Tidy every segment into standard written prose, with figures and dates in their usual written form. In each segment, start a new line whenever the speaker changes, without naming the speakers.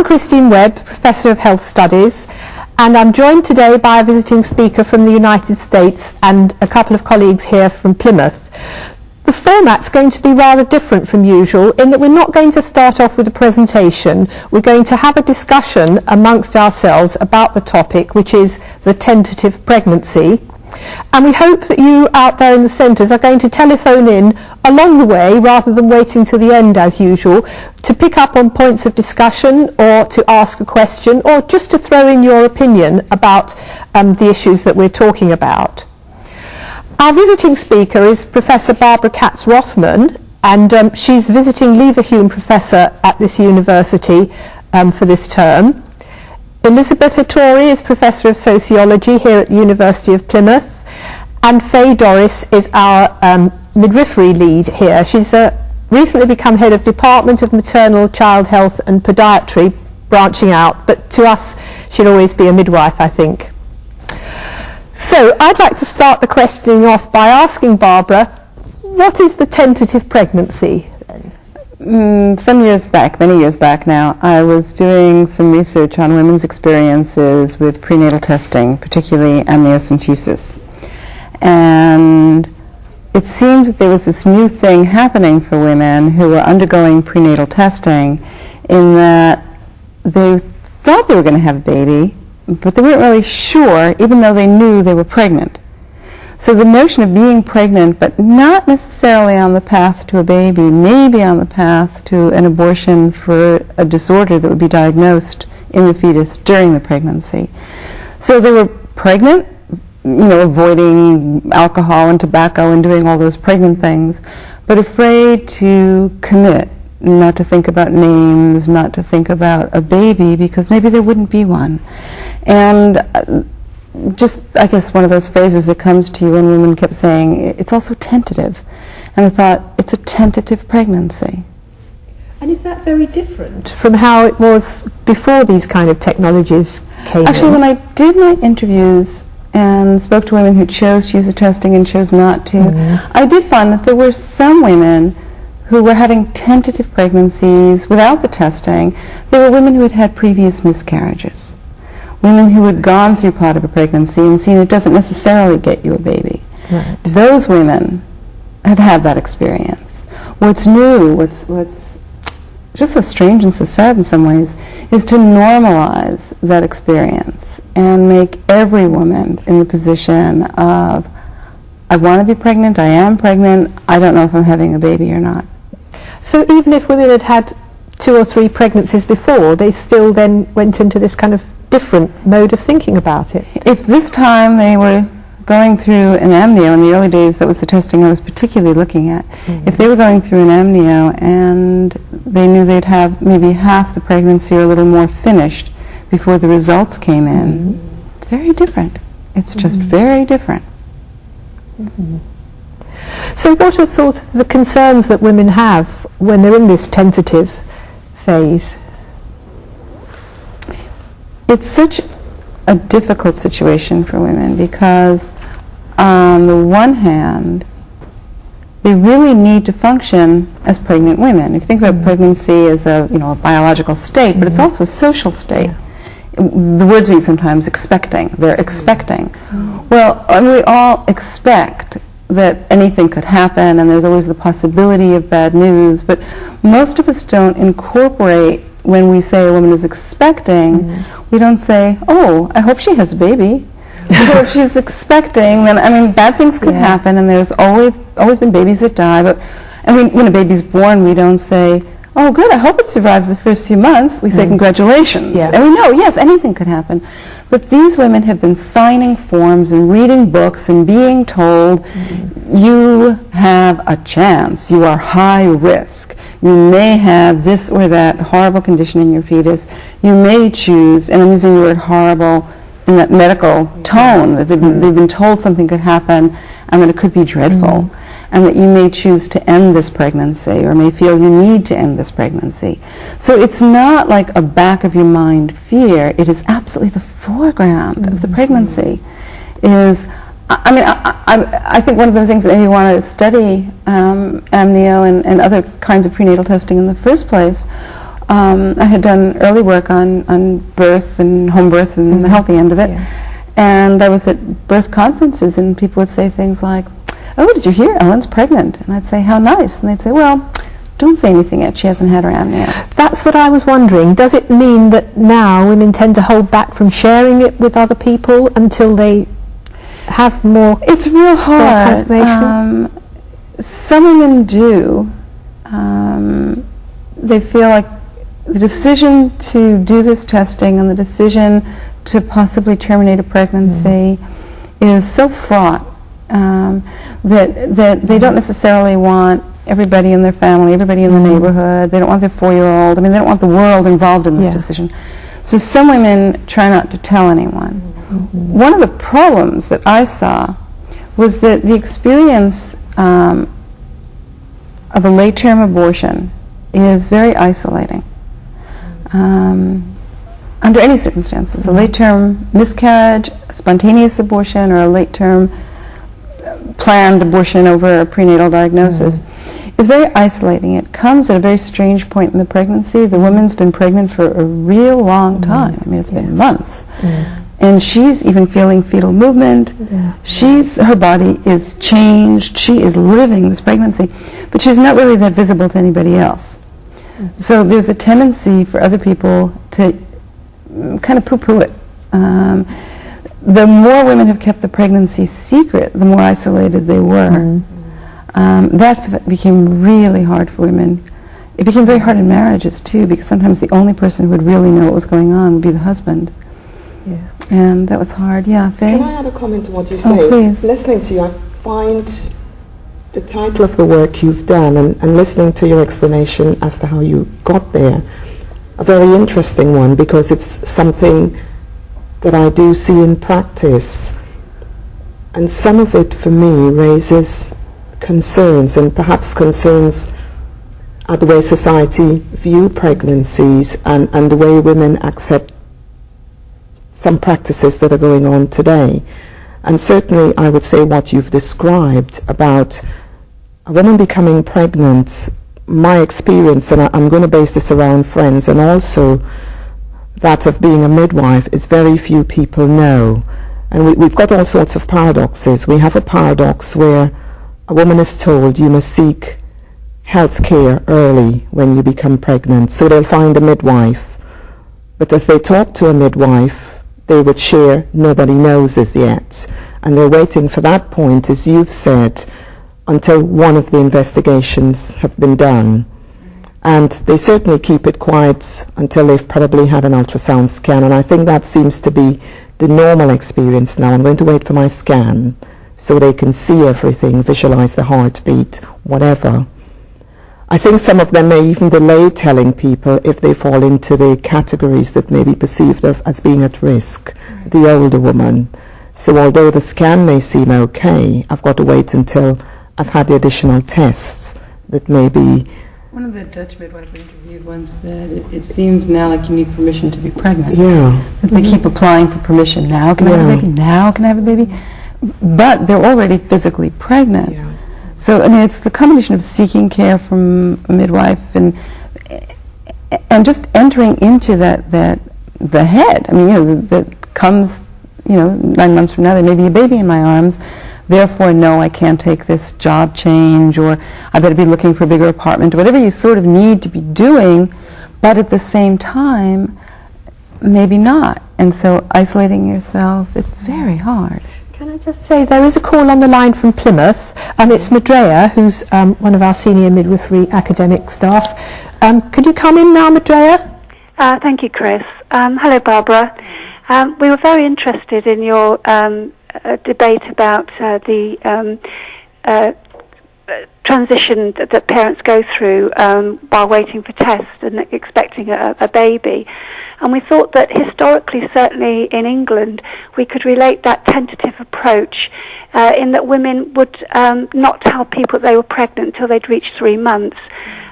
I'm Christine Webb, Professor of Health Studies, and I'm joined today by a visiting speaker from the United States and a couple of colleagues here from Plymouth. The format's going to be rather different from usual in that we're not going to start off with a presentation. We're going to have a discussion amongst ourselves about the topic, which is the tentative pregnancy. And we hope that you out there in the centres are going to telephone in along the way rather than waiting till the end as usual to pick up on points of discussion or to ask a question or just to throw in your opinion about the issues that we're talking about. Our visiting speaker is Professor Barbara Katz Rothman, and she's visiting Leverhulme Professor at this university for this term. Elizabeth Hattori is Professor of Sociology here at the University of Plymouth, and Faye Dorris is our midwifery lead here. She's recently become Head of Department of Maternal Child Health and Podiatry, branching out, but to us she'll always be a midwife, I think. So I'd like to start the questioning off by asking Barbara, what is the tentative pregnancy?
Some years back, many years back now, I was doing some research on women's experiences with prenatal testing, particularly amniocentesis. And it seemed that there was this new thing happening for women who were undergoing prenatal testing in that they thought they were going to have a baby, but they weren't really sure, even though they knew they were pregnant. So the notion of being pregnant, but not necessarily on the path to a baby, maybe on the path to an abortion for a disorder that would be diagnosed in the fetus during the pregnancy. So they were pregnant, avoiding alcohol and tobacco and doing all those pregnant things, but afraid to commit, not to think about names, not to think about a baby, because maybe there wouldn't be one. And just, I guess, one of those phrases that comes to you when women kept saying, it's also tentative. And I thought, it's a tentative pregnancy.
And is that very different from how it was before these kind of technologies came
Actually,
in?
when I did my interviews and spoke to women who chose to use the testing and chose not to, I did find that there were some women who were having tentative pregnancies without the testing. There were women who had had previous miscarriages. Women who had gone through part of a pregnancy and seen it doesn't necessarily get you a baby.
Right.
Those women have had that experience. What's new, what's just so strange and so sad in some ways, is to normalize that experience and make every woman in the position of, I want to be pregnant, I am pregnant, I don't know if I'm having a baby or not.
So even if women had had 2 or 3 pregnancies before, they still then went into this kind of different mode of thinking about it.
If this time they were going through an amnio, in the early days that was the testing I was particularly looking at, if they were going through an amnio and they knew they'd have maybe half the pregnancy or a little more finished before the results came in, it's very different. It's just very different.
So what are sort of the concerns that women have when they're in this tentative phase?
It's such a difficult situation for women because on the one hand, they really need to function as pregnant women. If you think about pregnancy as a biological state, but it's also a social state. The words mean sometimes expecting. They're expecting. Well, we all expect that anything could happen and there's always the possibility of bad news, but most of us don't incorporate, when we say a woman is expecting, we don't say, oh, I hope she has a baby. Or if she's expecting, then, bad things could happen, and there's always been babies that die, but when a baby's born, we don't say, oh, good, I hope it survives the first few months. We say congratulations. And we know, yes, anything could happen. But these women have been signing forms and reading books and being told, you have a chance, you are high risk, you may have this or that horrible condition in your fetus, you may choose, and I'm using the word horrible in that medical tone, that they've been told something could happen and that it could be dreadful, and that you may choose to end this pregnancy or may feel you need to end this pregnancy. So it's not like a back of your mind fear, it is absolutely the foreground of the pregnancy. I think one of the things that made me want to study amnio and other kinds of prenatal testing in the first place I had done early work on birth and home birth and the healthy end of it. And I was at birth conferences, and people would say things like, "Oh, did you hear? Ellen's pregnant." And I'd say, "How nice." And they'd say, "Well, don't say anything yet. She hasn't had her aunt yet."
That's what I was wondering. Does it mean that now women tend to hold back from sharing it with other people until they have more?
It's real hard. Some women do. They feel like the decision to do this testing and the decision to possibly terminate a pregnancy is so fraught that they don't necessarily want everybody in their family, everybody in the neighborhood. They don't want their 4-year-old. I mean, they don't want the world involved in this decision. So some women try not to tell anyone. One of the problems that I saw was that the experience of a late-term abortion is very isolating. Under any circumstances, a late-term miscarriage, a spontaneous abortion, or a late-term planned abortion over a prenatal diagnosis is very isolating. It comes at a very strange point in the pregnancy. The woman's been pregnant for a real long time. I mean, it's been months. And she's even feeling fetal movement. Her body is changed. She is living this pregnancy, but she's not really that visible to anybody else. So there's a tendency for other people to kind of poo-poo it. The more women have kept the pregnancy secret, the more isolated they were. That became really hard for women. It became very hard in marriages too, because sometimes the only person who would really know what was going on would be the husband. And that was hard. Yeah, Faye?
Can I add a comment to what you say?
Oh, please.
Listening to you, I find the title of the work you've done and listening to your explanation as to how you got there a very interesting one, because it's something that I do see in practice. And some of it, for me, raises concerns, and perhaps concerns at the way society view pregnancies and the way women accept some practices that are going on today. And certainly I would say what you've described about a woman becoming pregnant, my experience, and I'm going to base this around friends, and also that of being a midwife, is very few people know. And we've got all sorts of paradoxes. We have a paradox where a woman is told you must seek health care early when you become pregnant, so they'll find a midwife. But as they talk to a midwife, they would share nobody knows as yet. And they're waiting for that point, as you've said, until one of the investigations have been done. And they certainly keep it quiet until they've probably had an ultrasound scan. And I think that seems to be the normal experience now. I'm going to wait for my scan so they can see everything, visualize the heartbeat, whatever. I think some of them may even delay telling people if they fall into the categories that may be perceived as being at risk, the older woman. So although the scan may seem okay, I've got to wait until I've had the additional tests that may be.
One of the Dutch midwives I interviewed once said, it seems now like you need permission to be pregnant. They keep applying for permission now. Can I have a baby? Now can I have a baby? But they're already physically pregnant. So I mean, it's the combination of seeking care from a midwife and just entering into the head. I mean, that comes, 9 months from now there may be a baby in my arms. Therefore, no, I can't take this job change, or I better be looking for a bigger apartment, or whatever you sort of need to be doing, but at the same time, maybe not. And so isolating yourself, it's very hard.
Can I just say, there is a call on the line from Plymouth, and it's Medrea, who's one of our senior midwifery academic staff. Could you come in now, Medrea?
Thank you, Chris. Hello, Barbara. We were very interested in your debate about the transition that parents go through while waiting for tests and expecting a baby. And we thought that historically, certainly in England, we could relate that tentative approach in that women would not tell people they were pregnant until they'd reached 3 months.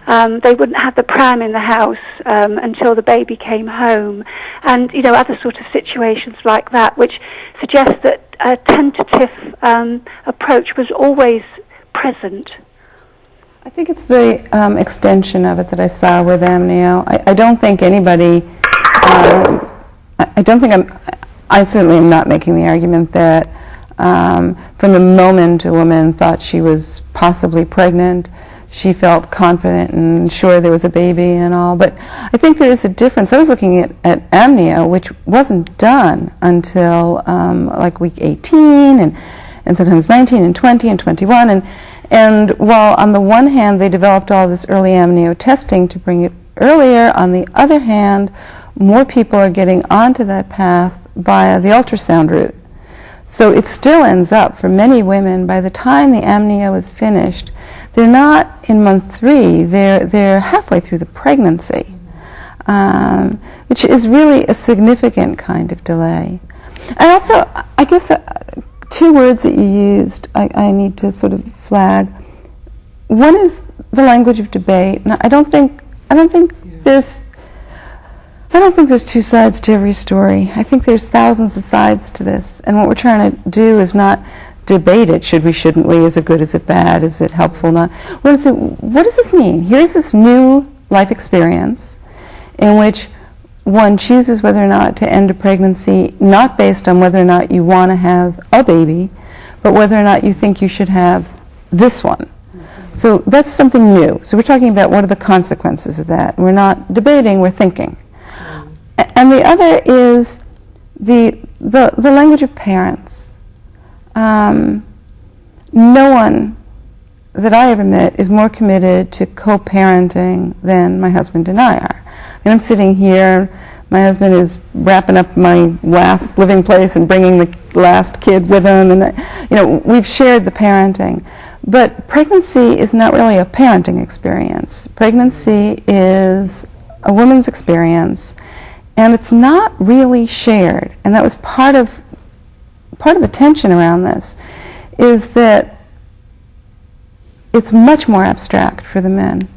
They wouldn't have the pram in the house until the baby came home, and other sort of situations like that, which suggests that a tentative approach was always present.
I think it's the extension of it that I saw with amnio. I don't think anybody, I certainly am not making the argument that from the moment a woman thought she was possibly pregnant, she felt confident and sure there was a baby and all. But I think there is a difference. I was looking at amnio, which wasn't done until like week 18 and sometimes 19 and 20 and 21. And while on the one hand they developed all this early amnio testing to bring it earlier, on the other hand, more people are getting onto that path via the ultrasound route. So it still ends up, for many women, by the time the amnio is finished, they're not in month 3, they're halfway through the pregnancy, which is really a significant kind of delay. And also, I guess, 2 words that you used I need to sort of flag. One is the language of debate. Now, I don't think there's 2 sides to every story. I think there's thousands of sides to this, and what we're trying to do is not debate it. Should we, shouldn't we? Is it good? Is it bad? Is it helpful? Not. We're going to say, what does this mean? Here's this new life experience in which one chooses whether or not to end a pregnancy, not based on whether or not you want to have a baby, but whether or not you think you should have this one. So that's something new. So we're talking about what are the consequences of that. We're not debating, we're thinking. And the other is the language of parents. No one that I ever met is more committed to co-parenting than my husband and I are. And I'm sitting here, my husband is wrapping up my last living place and bringing the last kid with him, and we've shared the parenting. But pregnancy is not really a parenting experience. Pregnancy is a woman's experience, and it's not really shared. And that was part of the tension around this, is that it's much more abstract for the men.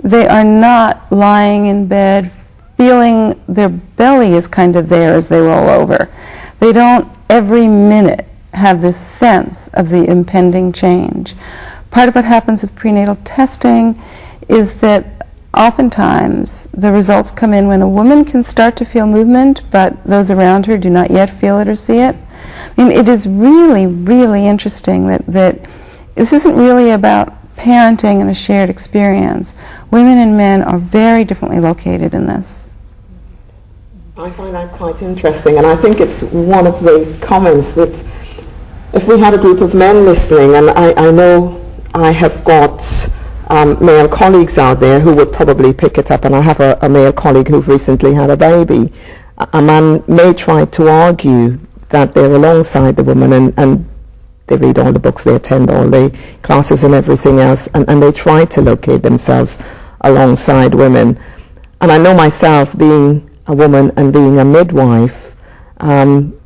They are not lying in bed feeling their belly is kind of there as they roll over. They don't every minute have this sense of the impending change. Part of what happens with prenatal testing is that oftentimes the results come in when a woman can start to feel movement, but those around her do not yet feel it or see it. I mean, it is really, really interesting that this isn't really about parenting and a shared experience. Women and men are very differently located in this.
I find that quite interesting, and I think it's one of the comments that if we had a group of men listening, and I know I have got male colleagues out there who would probably pick it up, and I have a male colleague who's recently had a baby. A man may try to argue that they're alongside the woman, and they read all the books, they attend all the classes and everything else, and they try to locate themselves alongside women. And I know myself, being a woman and being a midwife,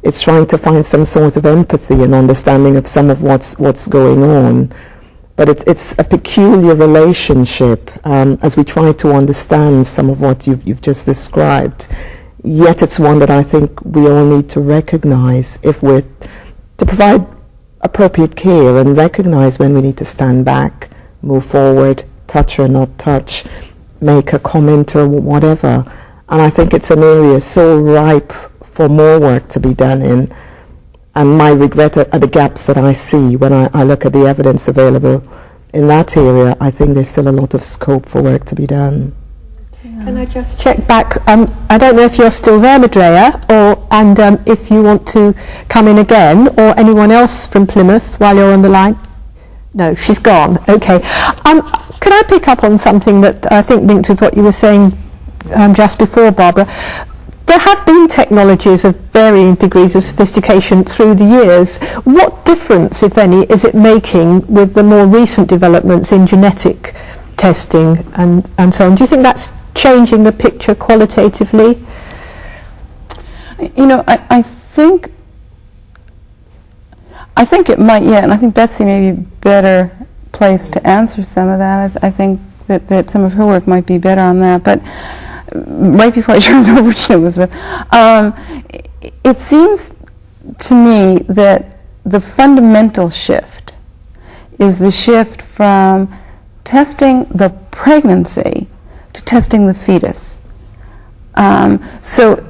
it's trying to find some sort of empathy and understanding of some of what's going on. But it's a peculiar relationship as we try to understand some of what you've just described. Yet it's one that I think we all need to recognize if we're to provide appropriate care, and recognize when we need to stand back, move forward, touch or not touch, make a comment or whatever. And I think it's an area so ripe for more work to be done in. And my regret are the gaps that I see when I look at the evidence available in that area. I think there's still a lot of scope for work to be done.
Can I just check back? I don't know if you're still there, Medrea, and if you want to come in again, or anyone else from Plymouth while you're on the line. No, she's gone. Okay. Could I pick up on something that I think linked with what you were saying just before, Barbara? There have been technologies of varying degrees of sophistication through the years. What difference, if any, is it making with the more recent developments in genetic testing and so on? Do you think that's changing the picture qualitatively?
I think it might, yeah, and I think Betsy may be better placed to answer some of that. I think that some of her work might be better on that. But right before I turn it over to Elizabeth, it seems to me that the fundamental shift is the shift from testing the pregnancy to testing the fetus. So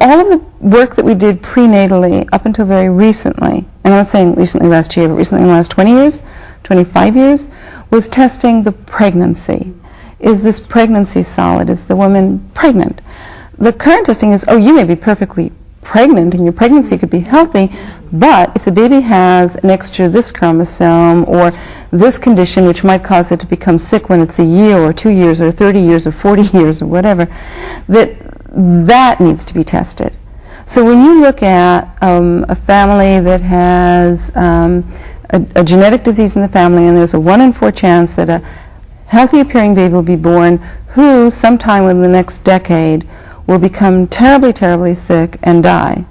all of the work that we did prenatally up until very recently, and I'm not saying recently last year, but recently in the last 20 years, 25 years, was testing the pregnancy. Is this pregnancy solid? Is the woman pregnant? The current testing is, oh, you may be perfectly pregnant and your pregnancy could be healthy, but if the baby has an extra this chromosome or this condition which might cause it to become sick when it's a year or 2 years or 30 years or 40 years or whatever, that needs to be tested. So when you look at a family that has a genetic disease in the family and there's a 1 in 4 chance that a healthy appearing baby will be born who sometime in the next decade will become terribly, terribly sick and die.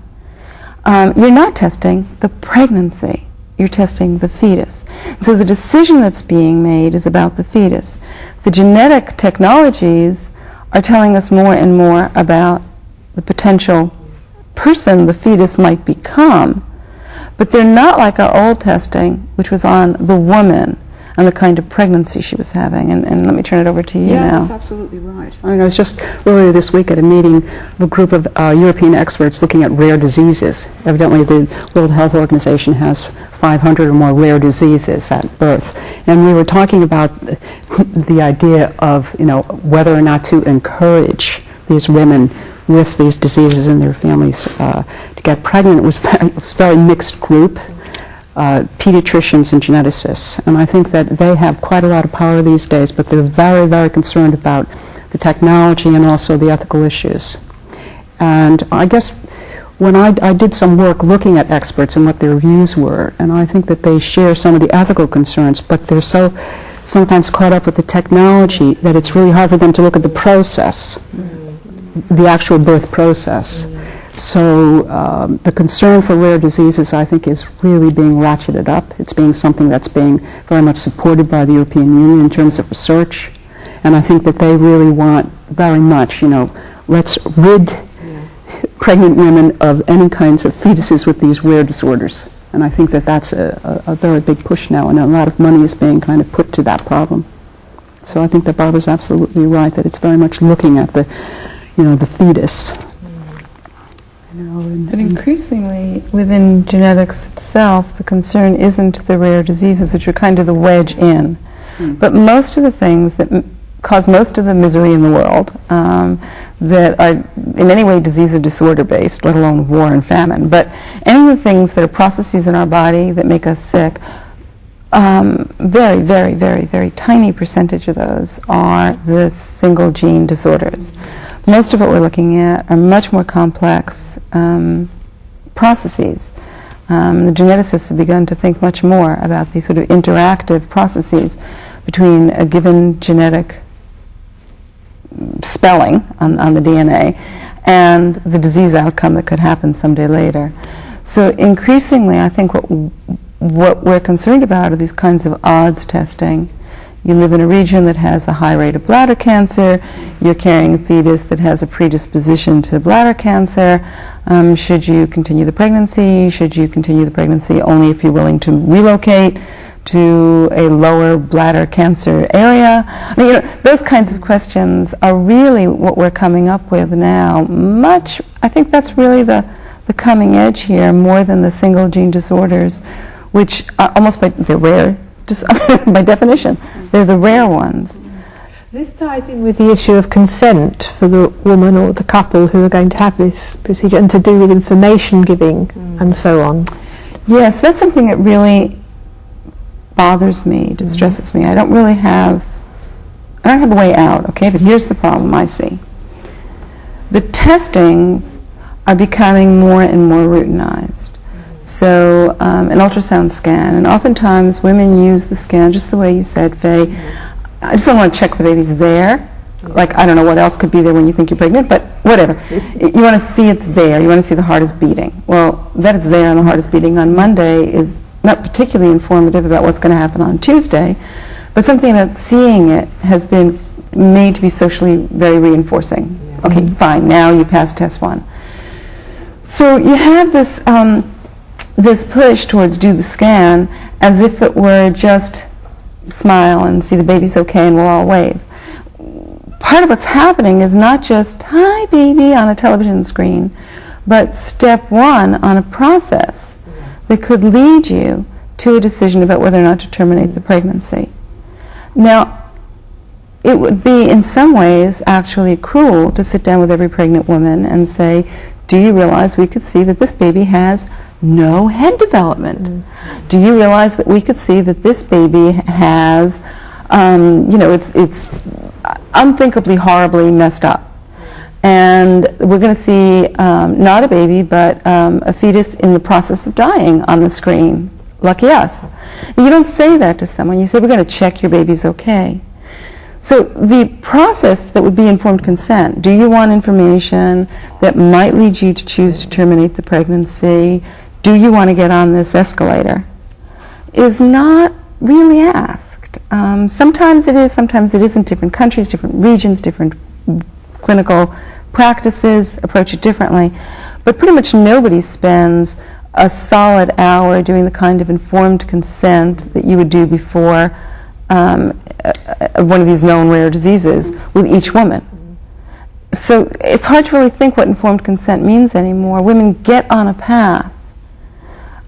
You're not testing the pregnancy. You're testing the fetus. So the decision that's being made is about the fetus. The genetic technologies are telling us more and more about the potential person the fetus might become, but they're not like our old testing, which was on the woman and the kind of pregnancy she was having. And let me turn it over to you now.
Yeah, that's absolutely right. I mean, I was just earlier this week at a meeting of a group of European experts looking at rare diseases. Evidently, the World Health Organization has 500 or more rare diseases at birth. And we were talking about the idea of, whether or not to encourage these women with these diseases in their families to get pregnant. It was a very mixed group. Pediatricians and geneticists, and I think that they have quite a lot of power these days, but they're very, very concerned about the technology and also the ethical issues. And I guess when I did some work looking at experts and what their views were, and I think that they share some of the ethical concerns, but they're so sometimes caught up with the technology that it's really hard for them to look at the process, the actual birth process. So the concern for rare diseases, I think, is really being ratcheted up. It's being something that's being very much supported by the European Union in terms of research. And I think that they really want very much, let's rid pregnant women of any kinds of fetuses with these rare disorders. And I think that that's a very big push now, and a lot of money is being kind of put to that problem. So I think that Barbara's absolutely right, that it's very much looking at the fetus.
But increasingly, within genetics itself, the concern isn't the rare diseases, which are kind of the wedge in. But most of the things that cause most of the misery in the world that are in any way disease or disorder based, let alone war and famine, but any of the things that are processes in our body that make us sick, very, very, very, very tiny percentage of those are the single gene disorders. Most of what we're looking at are much more complex processes. The geneticists have begun to think much more about these sort of interactive processes between a given genetic spelling on the DNA and the disease outcome that could happen someday later. So increasingly, I think what we're concerned about are these kinds of odds testing. You live in a region that has a high rate of bladder cancer, you're carrying a fetus that has a predisposition to bladder cancer. Should you continue the pregnancy? Should you continue the pregnancy only if you're willing to relocate to a lower bladder cancer area? I mean, those kinds of questions are really what we're coming up with now. I think that's really the coming edge here, more than the single gene disorders, which are almost they're rare. Just by definition, they're the rare ones.
This ties in with the issue of consent for the woman or the couple who are going to have this procedure, and to do with information giving and so on.
Yes, that's something that really bothers me, distresses me. I don't have a way out, okay, but here's the problem I see. The testings are becoming more and more routinized. So an ultrasound scan, and oftentimes women use the scan just the way you said, Faye. I just don't want to check the baby's there. Like, I don't know what else could be there when you think you're pregnant, but whatever. You want to see it's there. You want to see the heart is beating. Well, that it's there and the heart is beating on Monday is not particularly informative about what's going to happen on Tuesday, but something about seeing it has been made to be socially very reinforcing. Okay, fine, now you passed test 1. So you have this push towards do the scan as if it were just smile and see the baby's okay and we'll all wave. Part of what's happening is not just, hi baby, on a television screen, but step one on a process that could lead you to a decision about whether or not to terminate the pregnancy. Now, it would be in some ways actually cruel to sit down with every pregnant woman and say, do you realize we could see that this baby has no head development? Do you realize that we could see that this baby has, it's unthinkably horribly messed up? And we're going to see not a baby, but a fetus in the process of dying on the screen. Lucky us. You don't say that to someone. You say, we're going to check your baby's okay. So the process that would be informed consent, do you want information that might lead you to choose to terminate the pregnancy? Do you want to get on this escalator? Is not really asked. Sometimes it is, sometimes it isn't. Different countries, different regions, different clinical practices approach it differently. But pretty much nobody spends a solid hour doing the kind of informed consent that you would do before one of these known rare diseases with each woman. So it's hard to really think what informed consent means anymore. Women get on a path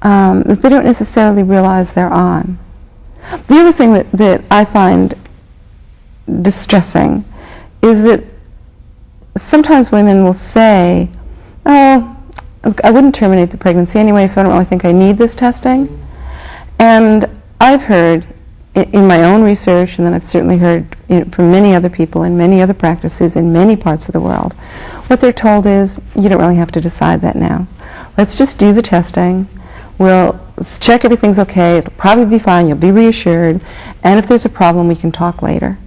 that they don't necessarily realize they're on. The other thing that I find distressing is that sometimes women will say, oh, I wouldn't terminate the pregnancy anyway, so I don't really think I need this testing. And I've heard in my own research, and then I've certainly heard from many other people in many other practices in many parts of the world, what they're told is, you don't really have to decide that now. Let's just do the testing. We'll check everything's okay. It'll probably be fine. You'll be reassured. And if there's a problem, we can talk later.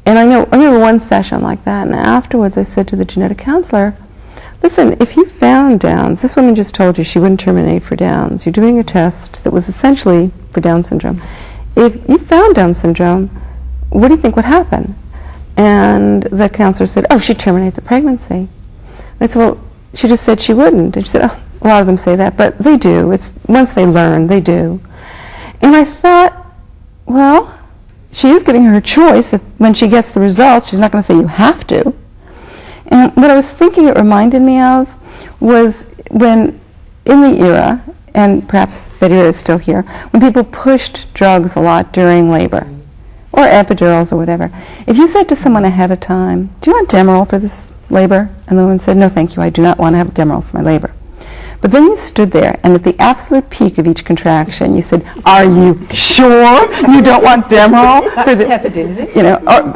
And I remember one session like that, and afterwards I said to the genetic counselor, listen, if you found Downs, this woman just told you she wouldn't terminate for Downs. You're doing a test that was essentially for Down syndrome. If you found Down syndrome, what do you think would happen? And the counselor said, oh, she'd terminate the pregnancy. And I said, well, she just said she wouldn't. And she said, oh, a lot of them say that, but they do. It's once they learn, they do. And I thought, well, she is giving her a choice. If, when she gets the results, she's not going to say you have to. And what I was thinking it reminded me of was when, in the era, and perhaps that era is still here, when people pushed drugs a lot during labor, or epidurals or whatever. If you said to someone ahead of time, do you want Demerol for this labor? And the woman said, no, thank you, I do not want to have Demerol for my labor. But then you stood there, and at the absolute peak of each contraction, you said, are you sure you don't want Demerol for the, or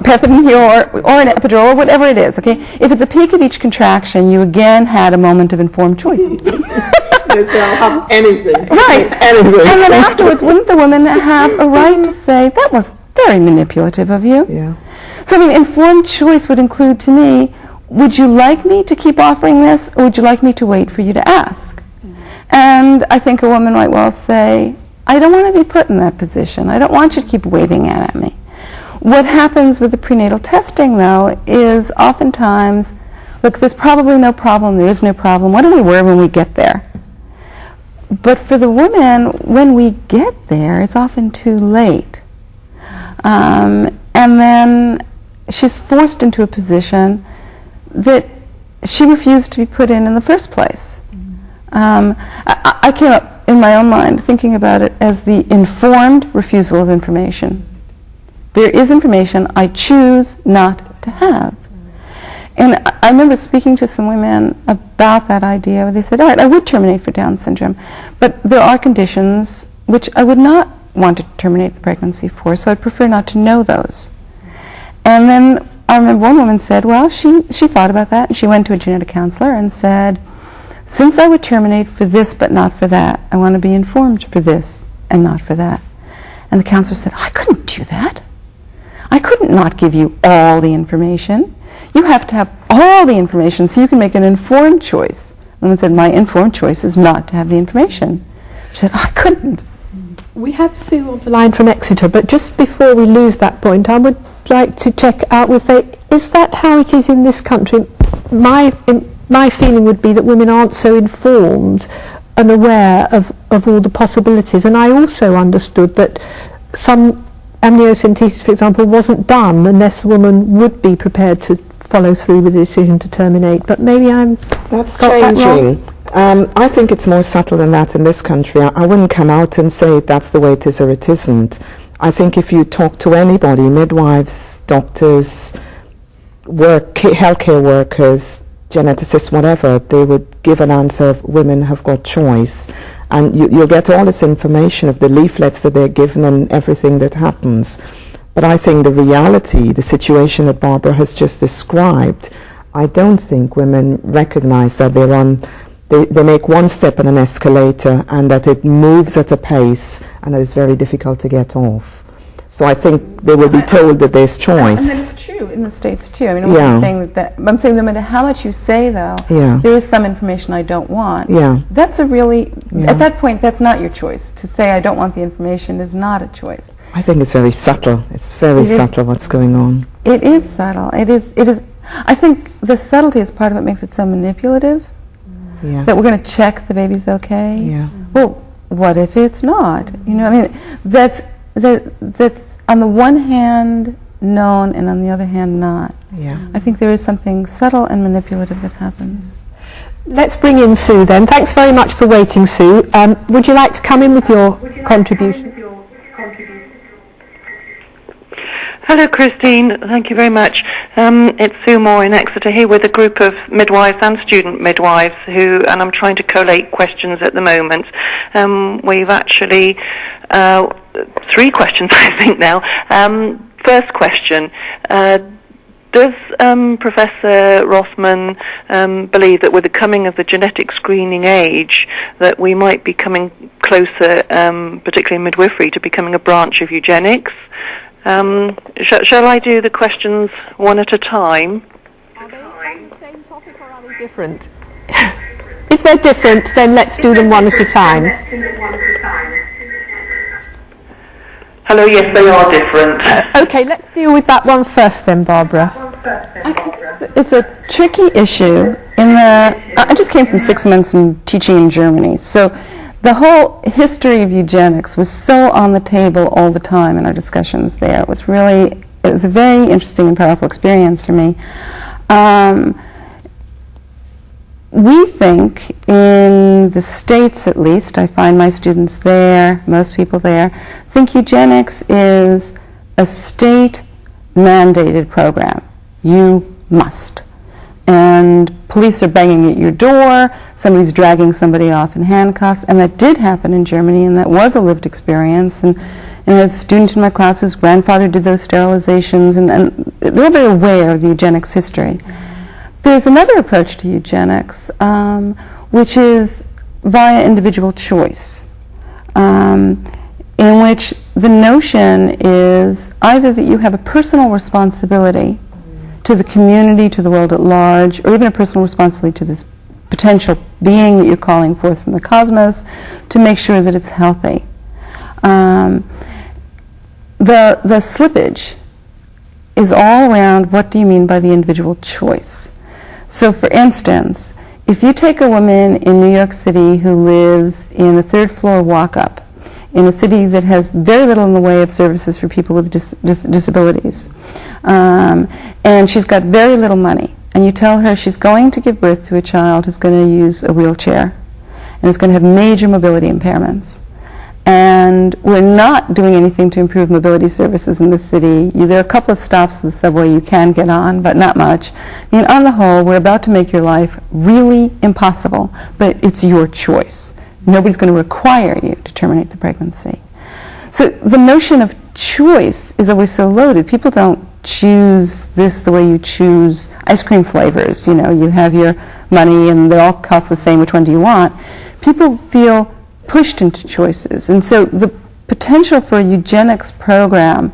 Pethidine here, or an epidural, or whatever it is, okay? If at the peak of each contraction, you again had a moment of informed choice.
I'll have anything.
Right.
Anything.
And then afterwards, wouldn't the woman have a right to say, that was very manipulative of you?
Yeah.
So, I mean, informed choice would include, to me, would you like me to keep offering this, or would you like me to wait for you to ask? And I think a woman might well say, I don't want to be put in that position. I don't want you to keep waving it at me. What happens with the prenatal testing, though, is oftentimes, look, there's probably no problem, there is no problem. What do we worry when we get there? But for the woman, when we get there, it's often too late. And then she's forced into a position that she refused to be put in the first place. I came up in my own mind thinking about it as the informed refusal of information. There is information I choose not to have. And I remember speaking to some women about that idea where they said, all right, I would terminate for Down syndrome, but there are conditions which I would not want to terminate the pregnancy for, so I'd prefer not to know those. And then I remember one woman said, well, she thought about that, and she went to a genetic counselor and said, since I would terminate for this but not for that, I want to be informed for this and not for that. And the counselor said, I couldn't do that. I couldn't not give you all the information. You have to have all the information so you can make an informed choice. The woman said, my informed choice is not to have the information. She said, I couldn't.
We have Sue on the line from Exeter, but just before we lose that point, I would like to check out with Faye, is that how it is in this country? My feeling would be that women aren't so informed and aware of all the possibilities, and I also understood that some amniocentesis, for example, wasn't done unless the woman would be prepared to follow through with the decision to terminate. But maybe
That's
got that
changing.
wrong.
I think it's more subtle than that in this country. I wouldn't come out and say that's the way it is or it isn't. I think if you talk to anybody, midwives, doctors, healthcare workers, geneticists, whatever, they would give an answer of women have got choice. And you'll get all this information of the leaflets that they're given and everything that happens. But I think the reality, the situation that Barbara has just described, I don't think women recognize that they make one step on an escalator and that it moves at a pace and that it's very difficult to get off. So I think they will be told that there's choice.
And it's true in the States too. I mean, I'm not saying that, I'm saying no matter how much you say, though, there is some information I don't want. That's a really, at that point, that's not your choice. To say I don't want the information is not a choice.
I think it's very subtle. It's very subtle what's going on.
It is subtle. It is. I think the subtlety is part of what makes it so manipulative. That we're going to check the baby's okay. Well, what if it's not? You know, I mean, that's on the one hand known and on the other hand not. I think there is something subtle and manipulative that happens.
Let's bring in Sue then. Thanks very much for waiting, Sue. Would you like to come in with your contribution?
Hello, Christine. Thank you very much. It's Sue Moore in Exeter here with a group of midwives and student midwives and I'm trying to collate questions at the moment. We've actually 3 questions, I think now. First question, does Professor Rothman believe that with the coming of the genetic screening age that we might be coming closer, particularly in midwifery, to becoming a branch of eugenics? Shall I do the questions one at a time?
Are they on the same topic or are they different? If they're different, then let's do them one at a time.
Hello, yes, they are different.
Okay, let's deal with that one first then, Barbara.
I think it's a tricky issue in I just came from 6 months in teaching in Germany, so the whole history of eugenics was so on the table all the time in our discussions there. It was a very interesting and powerful experience for me. We think, in the States at least, I find my students there, most people there, think eugenics is a state-mandated program. You must. And police are banging at your door, somebody's dragging somebody off in handcuffs, and that did happen in Germany, and that was a lived experience. And a student in my class whose grandfather did those sterilizations, and they're very aware of the eugenics history. There's another approach to eugenics, which is via individual choice, in which the notion is either that you have a personal responsibility to the community, to the world at large, or even a personal responsibility to this potential being that you're calling forth from the cosmos to make sure that it's healthy. The slippage is all around what do you mean by the individual choice. So for instance, if you take a woman in New York City who lives in a 3rd floor walk-up in a city that has very little in the way of services for people with disabilities, and she's got very little money, and you tell her she's going to give birth to a child who's going to use a wheelchair and is going to have major mobility impairments, and we're not doing anything to improve mobility services in the city. There are a couple of stops of the subway you can get on, but not much. I mean, on the whole, we're about to make your life really impossible, but it's your choice. Nobody's going to require you to terminate the pregnancy. So the notion of choice is always so loaded. People don't choose this the way you choose ice cream flavors. You know, you have your money and they all cost the same. Which one do you want? People feel pushed into choices. And so the potential for a eugenics program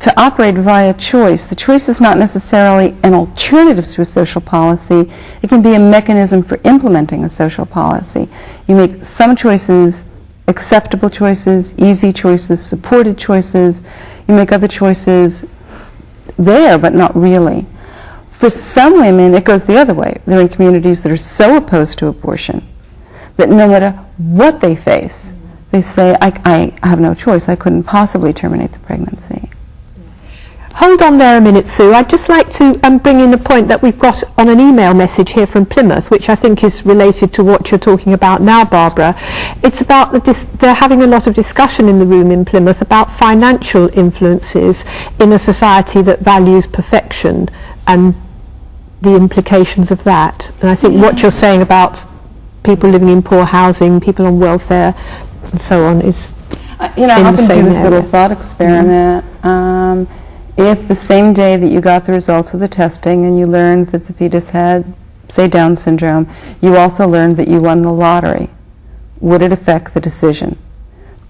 to operate via choice, the choice is not necessarily an alternative to a social policy. It can be a mechanism for implementing a social policy. You make some choices acceptable choices, easy choices, supported choices. You make other choices there, but not really. For some women, it goes the other way. They're in communities that are so opposed to abortion that no matter what they face, they say, I have no choice. I couldn't possibly terminate the pregnancy.
Hold on there a minute, Sue. I'd just like to bring in a point that we've got on an email message here from Plymouth, which I think is related to what you're talking about now, Barbara. It's about they're having a lot of discussion in the room in Plymouth about financial influences in a society that values perfection and the implications of that. And I think what you're saying about people living in poor housing, people on welfare, and so on is
I often do this little thought experiment. If the same day that you got the results of the testing and you learned that the fetus had, say, Down syndrome, you also learned that you won the lottery, would it affect the decision?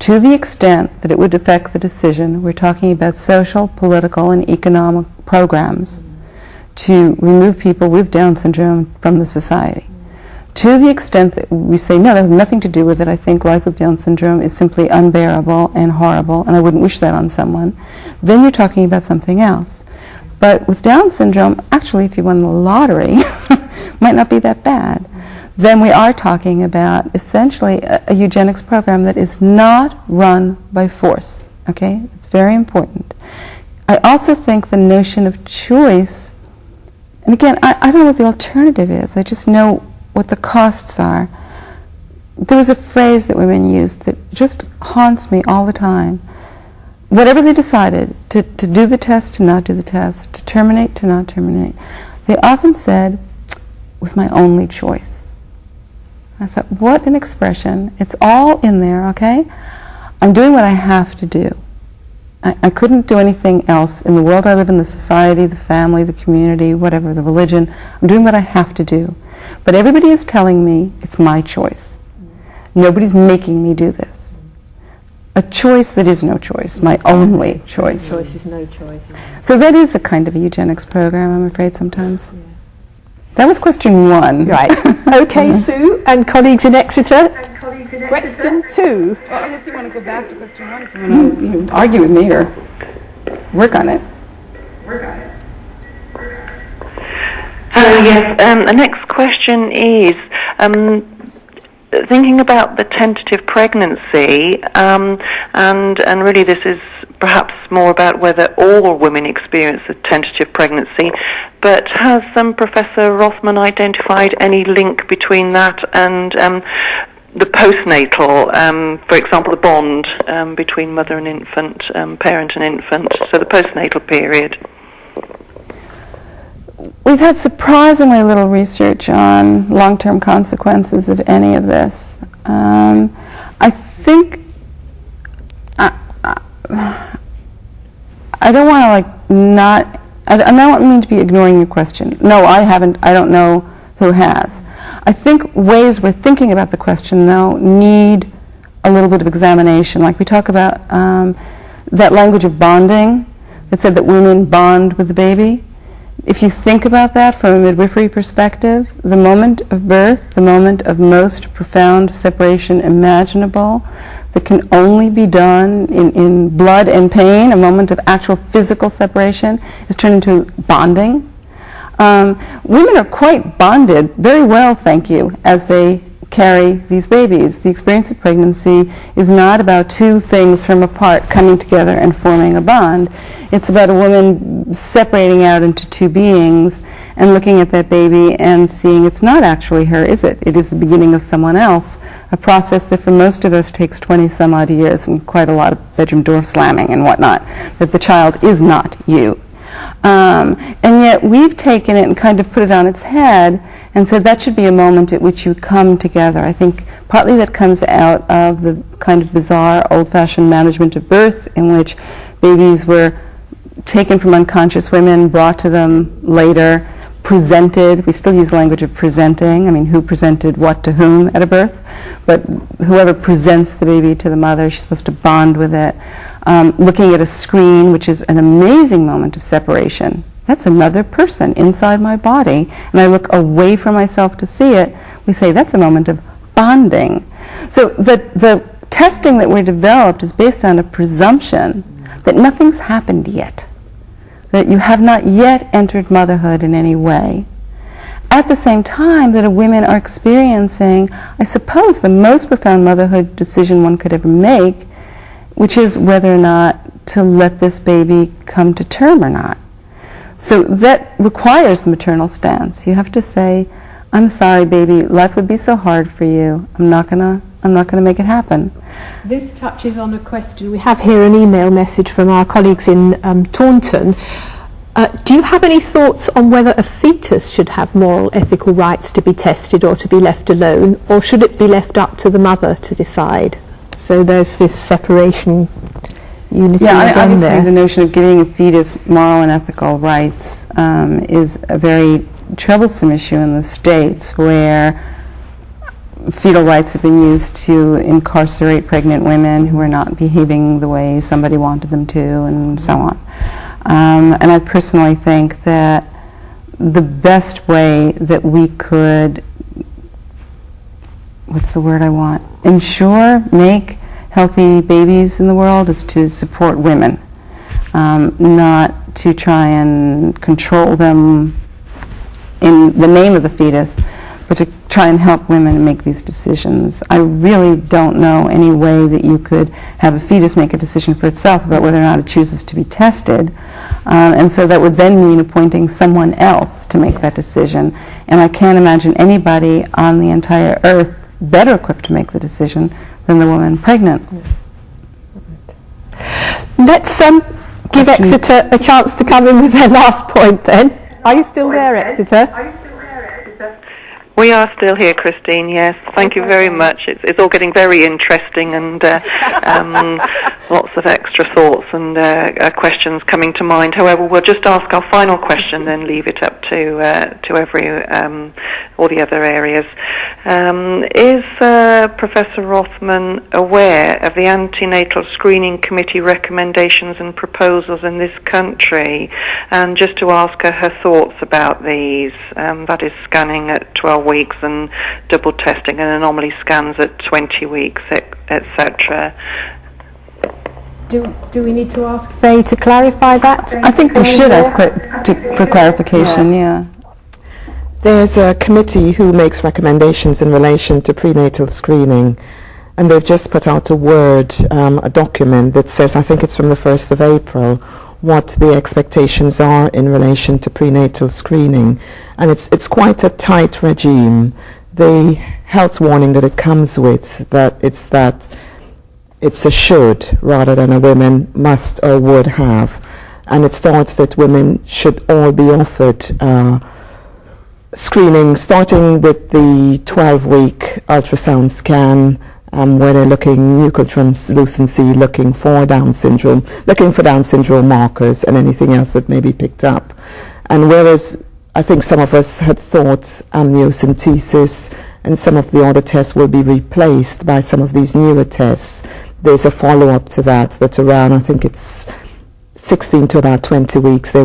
To the extent that it would affect the decision, we're talking about social, political, and economic programs to remove people with Down syndrome from the society. To the extent that we say, no, that has nothing to do with it, I think life with Down syndrome is simply unbearable and horrible, and I wouldn't wish that on someone, then you're talking about something else. But with Down syndrome, actually, if you won the lottery, might not be that bad. Then we are talking about essentially a eugenics program that is not run by force, okay? It's very important. I also think the notion of choice, and again, I don't know what the alternative is, I just know what the costs are. There was a phrase that women used that just haunts me all the time. Whatever they decided, to do the test, to not do the test, to terminate, to not terminate, they often said, it was my only choice. I thought, what an expression. It's all in there, okay? I'm doing what I have to do. I couldn't do anything else. In the world I live in, the society, the family, the community, whatever, the religion, I'm doing what I have to do. But everybody is telling me it's my choice. Nobody's making me do this. A choice that is no choice, my only choice.
Choice is no choice.
So that is a kind of a eugenics program, I'm afraid, sometimes. Yeah. That was question one.
Right. Okay, Sue, and colleagues in Exeter. Question two.
Well, unless you want to go back to question one, if you want to argue with me or work on it.
Yes, the next question is thinking about the tentative pregnancy, and really this is perhaps more about whether all women experience a tentative pregnancy, but has Professor Rothman identified any link between that and the postnatal, for example, the bond between mother and infant, parent and infant, so the postnatal period?
We've had surprisingly little research on long-term consequences of any of this. I think I don't want to I don't mean to be ignoring your question. No, I haven't. I don't know who has. I think ways we're thinking about the question, though, need a little bit of examination. Like we talk about that language of bonding that said that women bond with the baby. If you think about that from a midwifery perspective, the moment of birth, the moment of most profound separation imaginable, that can only be done in blood and pain, a moment of actual physical separation, is turned into bonding. Women are quite bonded, very well, thank you, as they carry these babies. The experience of pregnancy is not about two things from apart coming together and forming a bond. It's about a woman separating out into two beings and looking at that baby and seeing it's not actually her, is it? It is the beginning of someone else, a process that for most of us takes 20-some odd years and quite a lot of bedroom door slamming and whatnot, that the child is not you. And yet we've taken it and kind of put it on its head and said that should be a moment at which you come together. I think partly that comes out of the kind of bizarre old-fashioned management of birth in which babies were taken from unconscious women, brought to them later, presented. We still use language of presenting. I mean, who presented what to whom at a birth? But whoever presents the baby to the mother, she's supposed to bond with it. Looking at a screen, which is an amazing moment of separation. That's another person inside my body, and I look away from myself to see it. We say that's a moment of bonding. So the testing that we developed is based on a presumption that nothing's happened yet, that you have not yet entered motherhood in any way. at the same time that women are experiencing, I suppose, the most profound motherhood decision one could ever make, which is whether or not to let this baby come to term or not. So that requires the maternal stance. You have to say, I'm sorry, baby, life would be so hard for you. I'm not gonna make it happen.
This touches on a question. We have here an email message from our colleagues in Taunton. Do you have any thoughts on whether a fetus should have moral, ethical rights to be tested or to be left alone, or should it be left up to the mother to decide? So there's this separation unity again
obviously
there.
The notion of giving a fetus moral and ethical rights is a very troublesome issue in the States, where fetal rights have been used to incarcerate pregnant women who are not behaving the way somebody wanted them to, and so on. And I personally think that the best way that we could, what's the word I want, make healthy babies in the world is to support women, not to try and control them in the name of the fetus, but to try and help women make these decisions. I really don't know any way that you could have a fetus make a decision for itself about whether or not it chooses to be tested. And so that would then mean appointing someone else to make that decision. And I can't imagine anybody on the entire earth better equipped to make the decision than the woman pregnant.
Let's give Exeter a chance to come in with their last point then. Are you still there, Exeter?
We are still here, Christine, yes. Thank you very much. It's all getting very interesting, and lots of extra thoughts and questions coming to mind. However, we'll just ask our final question, then leave it up to all the other areas. Is Professor Rothman aware of the Antenatal Screening Committee recommendations and proposals in this country? And just to ask her thoughts about these, that is scanning at 12 weeks and double testing and anomaly scans at 20 weeks, etc.
Do we need to ask Faye to clarify that?
I think we should ask for clarification, yeah.
There's a committee who makes recommendations in relation to prenatal screening, and they've just put out a document that says, I think it's from the 1st of April, what the expectations are in relation to prenatal screening. And it's quite a tight regime. The health warning that it comes with, that it's a should rather than a women must or would have. And it starts that women should all be offered screening, starting with the 12-week ultrasound scan, where they're looking nuchal translucency, looking for Down syndrome markers and anything else that may be picked up. And whereas I think some of us had thought amniocentesis and some of the other tests will be replaced by some of these newer tests, there's a follow-up to that around, I think it's 16 to about 20 weeks, they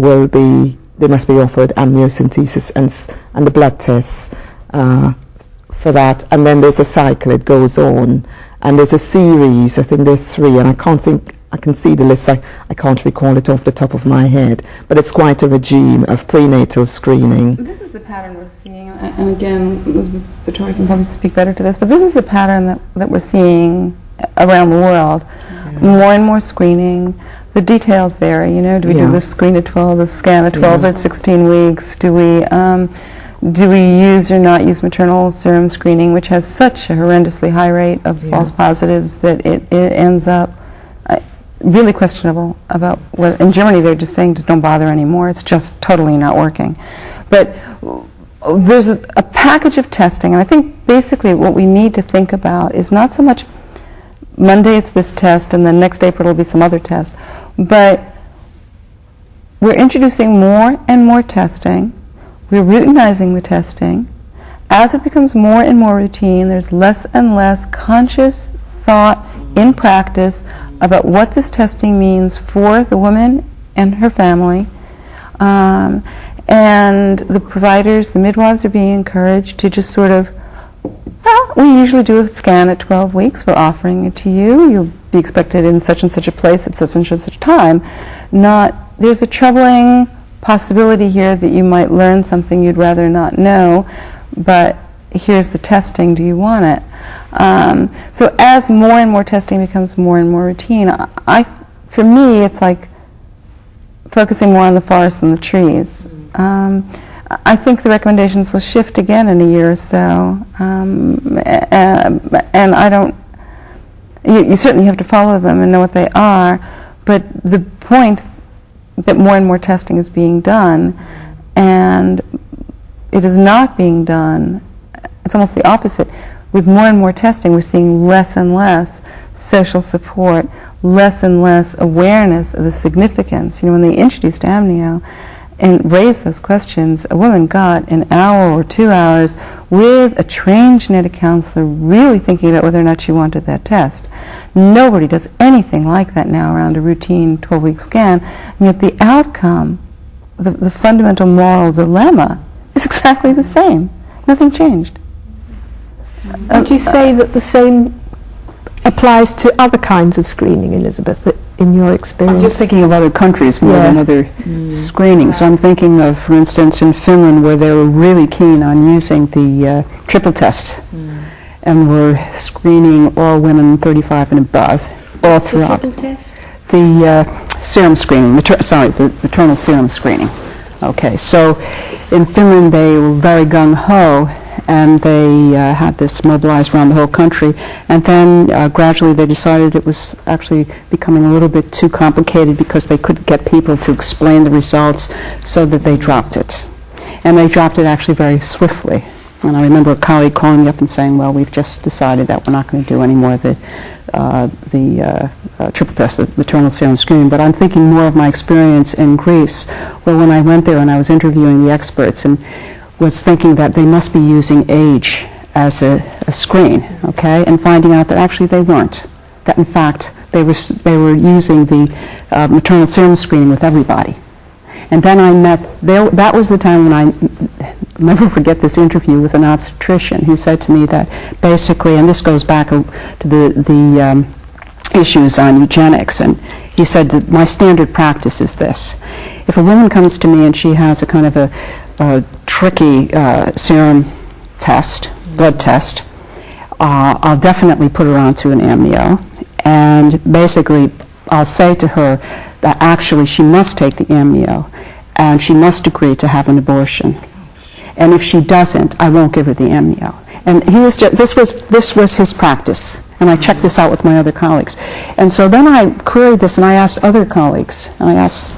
must be offered amniocentesis and the blood tests for that. And then there's a cycle, it goes on. And there's a series, I think there's 3, and I can see the list, I can't recall it off the top of my head, but it's quite a regime of prenatal screening.
This is the pattern we're seeing, and again, Elizabeth Vittori can probably speak better to this, but this is the pattern that we're seeing around the world. Yeah. More and more screening. The details vary, do we do the screen at 12, the scan at 12 or at 16 weeks? Do we use or not use maternal serum screening, which has such a horrendously high rate of false positives that it ends up really questionable about what, in Germany they're just saying just don't bother anymore, it's just totally not working. But there's a package of testing, and I think basically what we need to think about is not so much Monday it's this test and then next April it'll be some other test, but we're introducing more and more testing, we're routinizing the testing. As it becomes more and more routine, there's less and less conscious thought in practice about what this testing means for the woman and her family. And the providers, the midwives, are being encouraged to just sort of, well, we usually do a scan at 12 weeks. We're offering it to you. You'll be expected in such and such a place at such and such a time. There's a troubling possibility here that you might learn something you'd rather not know, but here's the testing, do you want it? So as more and more testing becomes more and more routine, for me, it's like focusing more on the forest than the trees. I think the recommendations will shift again in a year or so, and I don't. You certainly have to follow them and know what they are, but the point that more and more testing is being done, and it is not being done. It's almost the opposite. With more and more testing, we're seeing less and less social support, less and less awareness of the significance. You know, when they introduced amnio and raised those questions, a woman got an hour or 2 hours with a trained genetic counselor really thinking about whether or not she wanted that test. Nobody does anything like that now around a routine 12-week scan, and yet the outcome, the fundamental moral dilemma, is exactly the same. Nothing changed.
Would you say that the same applies to other kinds of screening, Elizabeth, in your experience?
I'm just thinking of other countries more than other screenings. So I'm thinking of, for instance, in Finland, where they were really keen on using the triple test, and were screening all women 35 and above, all throughout. The serum screening, the maternal serum screening. Okay, so in Finland they were very gung-ho, and they had this mobilized around the whole country, and then gradually they decided it was actually becoming a little bit too complicated because they couldn't get people to explain the results, so that they dropped it. And they dropped it actually very swiftly. And I remember a colleague calling me up and saying, well, we've just decided that we're not going to do any more of the triple test, the maternal serum screening. But I'm thinking more of my experience in Greece, where when I went there and I was interviewing the experts and was thinking that they must be using age as a screen, okay, and finding out that actually they weren't. That in fact they were using the maternal serum screening with everybody. And then I met, that was the time when I'll never forget this interview with an obstetrician who said to me that basically, and this goes back to the issues on eugenics, and he said that my standard practice is this. If a woman comes to me and she has a kind of a tricky serum test, blood test, I'll definitely put her onto an amnio, and basically I'll say to her that actually she must take the amnio and she must agree to have an abortion. And if she doesn't, I won't give her the amnio. And he was this was his practice. And I checked this out with my other colleagues. And so then I queried this, and I asked other colleagues, and I asked,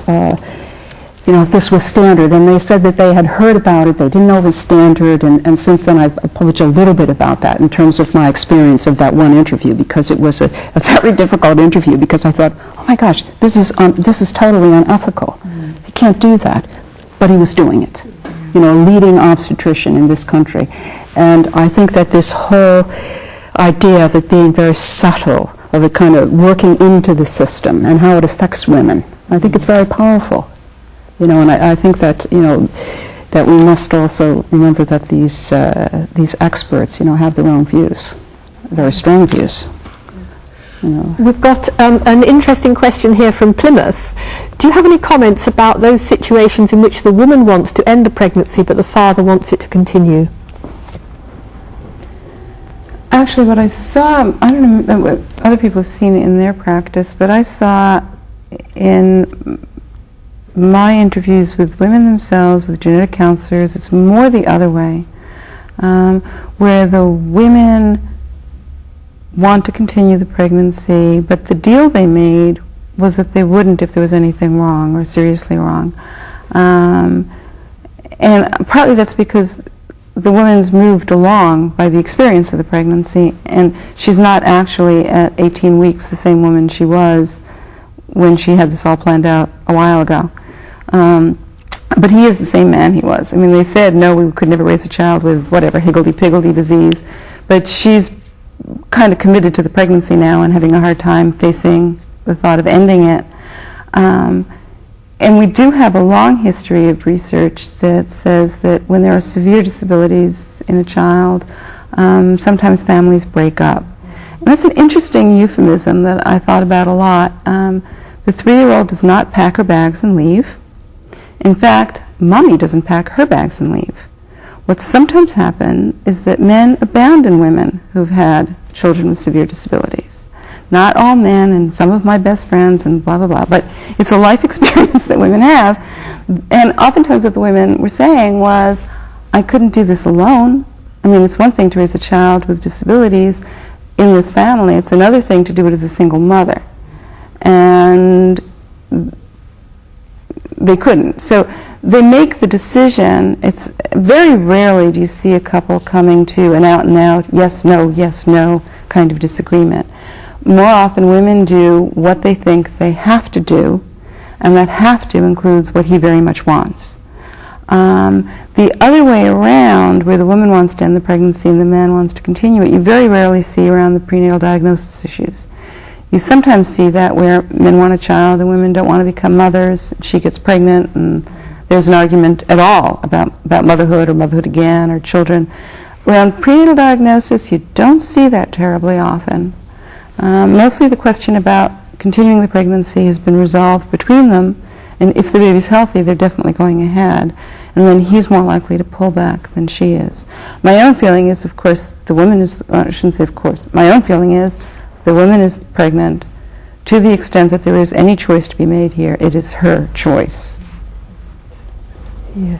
if this was standard, and they said that they had heard about it, they didn't know it was standard, and since then I've published a little bit about that in terms of my experience of that one interview, because it was a very difficult interview, because I thought, oh my gosh, this is totally unethical. You can't do that. But he was doing it. A leading obstetrician in this country. And I think that this whole idea of it being very subtle, of it kind of working into the system and how it affects women, I think it's very powerful. And I think that, that we must also remember that these experts, have their own views, very strong views.
We've got an interesting question here from Plymouth. Do you have any comments about those situations in which the woman wants to end the pregnancy but the father wants it to continue?
Actually, what I saw, I don't know what other people have seen in their practice, but I saw in my interviews with women themselves, with genetic counselors, it's more the other way, where the women want to continue the pregnancy, but the deal they made was that they wouldn't if there was anything wrong or seriously wrong. And partly that's because the woman's moved along by the experience of the pregnancy, and she's not actually at 18 weeks the same woman she was when she had this all planned out a while ago. But he is the same man he was. I mean, they said, no, we could never raise a child with whatever, higgledy-piggledy disease, but she's kind of committed to the pregnancy now and having a hard time facing the thought of ending it. And we do have a long history of research that says that when there are severe disabilities in a child, sometimes families break up. And that's an interesting euphemism that I thought about a lot. The 3-year-old does not pack her bags and leave. In fact, mommy doesn't pack her bags and leave. What sometimes happens is that men abandon women who've had children with severe disabilities. Not all men, and some of my best friends, and blah, blah, blah, but it's a life experience that women have. And oftentimes what the women were saying was, I couldn't do this alone. I mean, it's one thing to raise a child with disabilities in this family. It's another thing to do it as a single mother. And they couldn't. So they make the decision. It's very rarely do you see a couple coming to an out-and-out yes, no kind of disagreement. More often women do what they think they have to do, and that have to includes what he very much wants. The other way around, where the woman wants to end the pregnancy and the man wants to continue it, you very rarely see around the prenatal diagnosis issues. You sometimes see that where men want a child and women don't want to become mothers. She gets pregnant and there's an argument at all about motherhood or motherhood again or children. Around prenatal diagnosis, you don't see that terribly often. Mostly the question about continuing the pregnancy has been resolved between them, and if the baby's healthy, they're definitely going ahead. And then he's more likely to pull back than she is. My own feeling is, of course, the woman is, well, I shouldn't say of course, my own feeling is the woman is pregnant to the extent that there is any choice to be made here. It is her choice.
Yeah.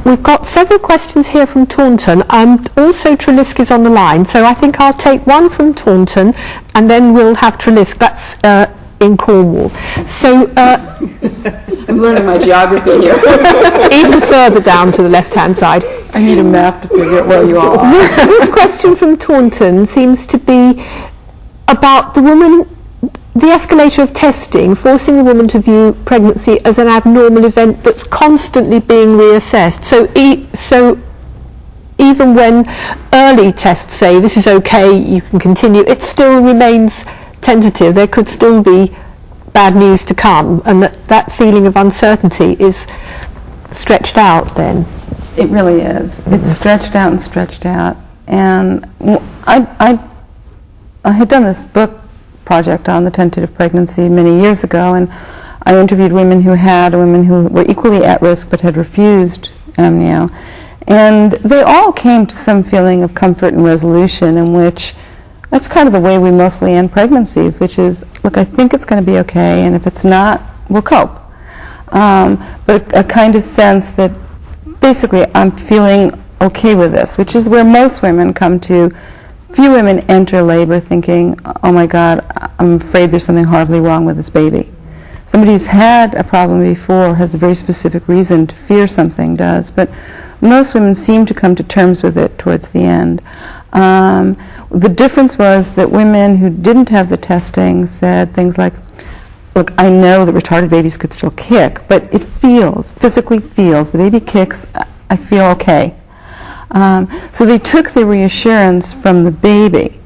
We've got several questions here from Taunton. Also Trelisk is on the line, so I think I'll take one from Taunton and then we'll have Trelisk. That's in Cornwall. So
I'm learning my geography here.
Even further down to the left-hand side.
I need a map to figure out where you all are.
This question from Taunton seems to be about the woman, the escalator of testing, forcing the woman to view pregnancy as an abnormal event that's constantly being reassessed. So even when early tests say this is okay, you can continue, it still remains tentative. There could still be bad news to come, and that feeling of uncertainty is stretched out then.
It really is. It's stretched out and stretched out. And I had done this book project on the tentative pregnancy many years ago, and I interviewed women who were equally at risk but had refused amnio, and they all came to some feeling of comfort and resolution, in which that's kind of the way we mostly end pregnancies, which is, look, I think it's going to be okay, and if it's not, we'll cope. But a kind of sense that basically I'm feeling okay with this, which is where most women come to. Few women enter labor thinking, oh my God, I'm afraid there's something horribly wrong with this baby. Somebody who's had a problem before has a very specific reason to fear something does, but most women seem to come to terms with it towards the end. The difference was that women who didn't have the testing said things like, look, I know that retarded babies could still kick, but it physically feels, the baby kicks, I feel okay. So they took the reassurance from the baby.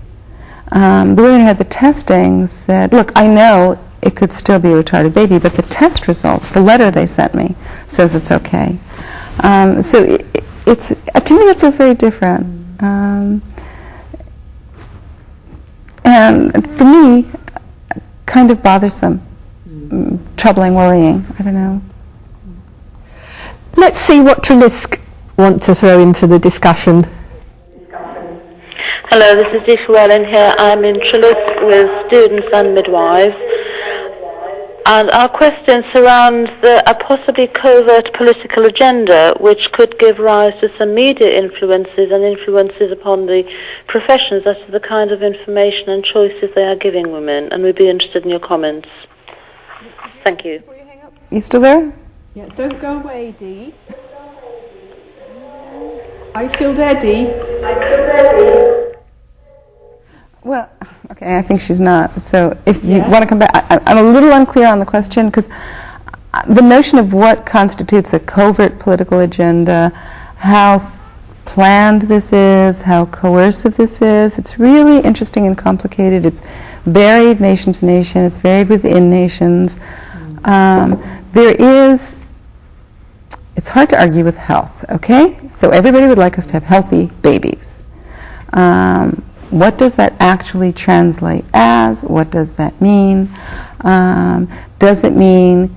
The women who had the testing said, look, I know it could still be a retarded baby, but the test results, the letter they sent me, says it's okay. So it's to me that feels very different. And for me, kind of bothersome, troubling, worrying, I don't know.
Let's see what Trelisk want to throw into the discussion.
Hello, this is Deepa Wellen here. I'm in Trelisk with students and midwives. And our question surrounds a possibly covert political agenda which could give rise to some media influences and influences upon the professions as to the kind of information and choices they are giving women. And we'd be interested in your comments. Thank you.
You still there?
Yeah, don't go away, Dee. Are you still there, Dee?
Well, okay, I think she's not. So if you want to come back, I'm a little unclear on the question, because the notion of what constitutes a covert political agenda, how planned this is, how coercive this is, it's really interesting and complicated. It's varied nation to nation. It's varied within nations. It's hard to argue with health, okay? So everybody would like us to have healthy babies. What does that actually translate as? What does that mean? Does it mean,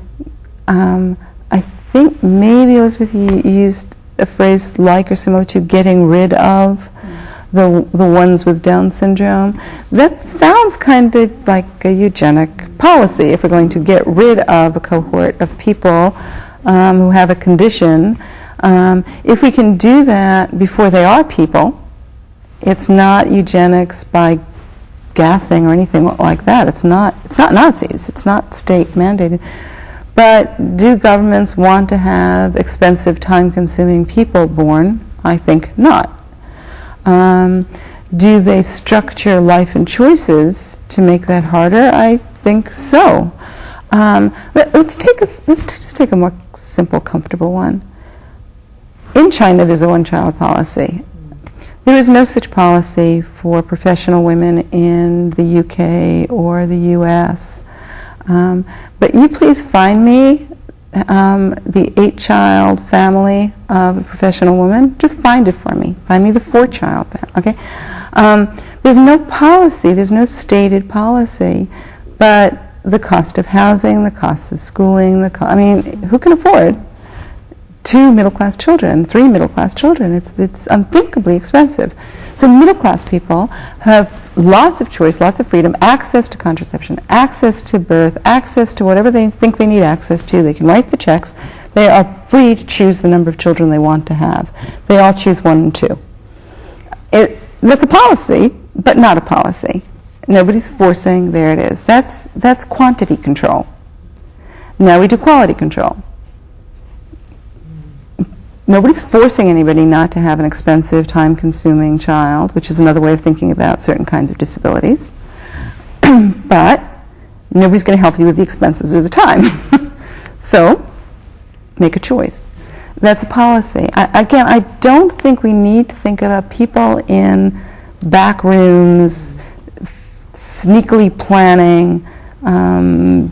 I think maybe, Elizabeth, you used a phrase like or similar to getting rid of the ones with Down syndrome. That sounds kind of like a eugenic policy if we're going to get rid of a cohort of people who have a condition. If we can do that before they are people, it's not eugenics by gassing or anything like that. It's not Nazis. It's not state mandated. But do governments want to have expensive, time-consuming people born? I think not. Do they structure life and choices to make that harder? I think so. Let's just take a more simple, comfortable one. In China, there's a one-child policy. There is no such policy for professional women in the UK or the US. But you please find me the 8-child family of a professional woman. Just find it for me. Find me the 4-child family. Okay? There's no policy. There's no stated policy. But the cost of housing, the cost of schooling, I mean, who can afford 2 middle-class children, 3 middle-class children? It's unthinkably expensive. So middle-class people have lots of choice, lots of freedom, access to contraception, access to birth, access to whatever they think they need access to. They can write the checks. They are free to choose the number of children they want to have. They all choose 1 and 2. That's a policy, but not a policy. Nobody's forcing, there it is. That's quantity control. Now we do quality control. Nobody's forcing anybody not to have an expensive, time-consuming child, which is another way of thinking about certain kinds of disabilities. But nobody's going to help you with the expenses or the time. So make a choice. That's a policy. Again, I don't think we need to think about people in back rooms sneakily planning